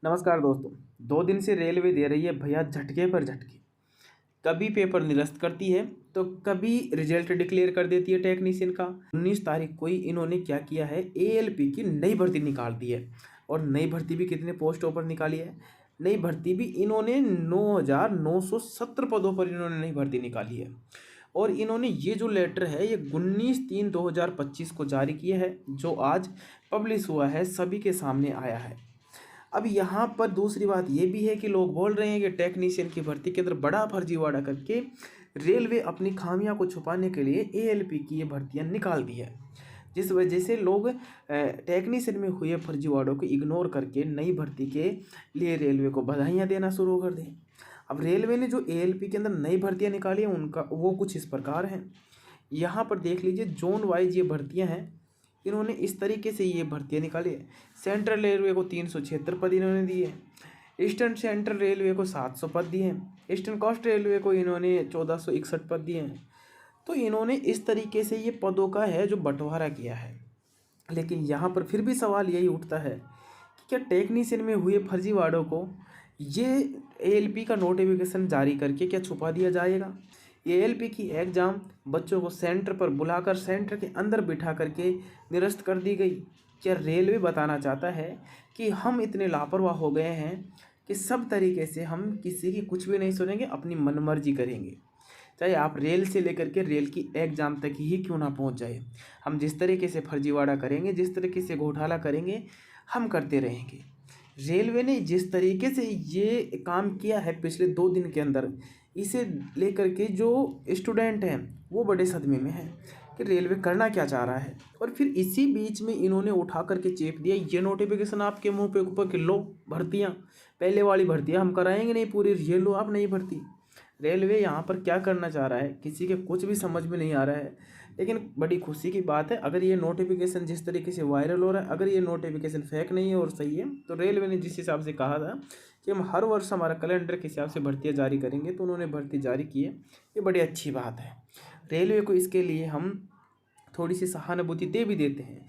नमस्कार दोस्तों। 2 दिन से रेलवे दे रही है भैया झटके पर झटके। कभी पेपर निरस्त करती है तो कभी रिजल्ट डिक्लेयर कर देती है टेक्नीशियन का। 19 तारीख को ही इन्होंने क्या किया है, एएलपी की नई भर्ती निकाल दी है। और नई भर्ती भी कितने पोस्टों पर निकाली है। नई भर्ती भी इन्होंने 9,970 पदों पर इन्होंने नई भर्ती निकाली है। और इन्होंने ये जो लेटर है ये 19/3/2025 को जारी किया है, जो आज पब्लिश हुआ है, सभी के सामने आया है। अब यहाँ पर दूसरी बात ये भी है कि लोग बोल रहे हैं कि टेक्नीशियन की भर्ती के अंदर बड़ा फर्जीवाड़ा करके रेलवे अपनी खामियां को छुपाने के लिए एएलपी की ये भर्तियां निकाल दी है, जिस वजह से लोग टेक्नीशियन में हुए फर्जीवाड़ों को इग्नोर करके नई भर्ती के लिए रेलवे को बधाइयाँ देना शुरू कर दें। अब रेलवे ने जो एएलपी के अंदर नई भर्तियाँ निकाली हैं उनका वो कुछ इस प्रकार हैं। यहाँ पर देख लीजिए, जोन वाइज ये भर्तियाँ हैं। इन्होंने इस तरीके से ये भर्तियाँ निकाली है। सेंट्रल रेलवे को 376 पद इन्होंने दिए हैं। ईस्टर्न सेंट्रल रेलवे को 700 पद दिए हैं। ईस्टर्न कोस्ट रेलवे को इन्होंने 1461 पद दिए हैं। तो इन्होंने इस तरीके से ये पदों का है जो बंटवारा किया है। लेकिन यहाँ पर फिर भी सवाल यही उठता है कि क्या टेक्नीशियन में हुए फर्जीवाड़ों को ये एएलपी का नोटिफिकेशन जारी करके क्या छुपा दिया जाएगा। एएलपी की एग्ज़ाम बच्चों को सेंटर पर बुलाकर सेंटर के अंदर बिठा करके निरस्त कर दी गई। क्या रेलवे बताना चाहता है कि हम इतने लापरवाह हो गए हैं कि सब तरीके से हम किसी की कुछ भी नहीं सुनेंगे, अपनी मनमर्जी करेंगे, चाहे आप रेल से लेकर के रेल की एग्ज़ाम तक ही क्यों ना पहुंच जाए। हम जिस तरीके से फर्जीवाड़ा करेंगे, जिस तरीके से घोटाला करेंगे, हम करते रहेंगे। रेलवे ने जिस तरीके से ये काम किया है पिछले 2 दिन के अंदर, इसे लेकर के जो स्टूडेंट हैं वो बड़े सदमे में हैं कि रेलवे करना क्या चाह रहा है। और फिर इसी बीच में इन्होंने उठा करके चेप दिया ये नोटिफिकेशन आपके मुंह पे ऊपर कि लो भर्तियाँ, पहले वाली भर्तियाँ हम कराएंगे नहीं पूरी, ये लो आप नई भर्ती। रेलवे यहाँ पर क्या करना चाह रहा है किसी के कुछ भी समझ में नहीं आ रहा है। लेकिन बड़ी खुशी की बात है, अगर ये नोटिफिकेशन जिस तरीके से वायरल हो रहा है, अगर ये नोटिफिकेशन फेक नहीं है और सही है, तो रेलवे ने जिस हिसाब से कहा था कि हम हर वर्ष हमारा कैलेंडर के हिसाब से भर्तियाँ जारी करेंगे, तो उन्होंने भर्ती जारी की है। ये बड़ी अच्छी बात है। रेलवे को इसके लिए हम थोड़ी सी सहानुभूति दे भी देते हैं।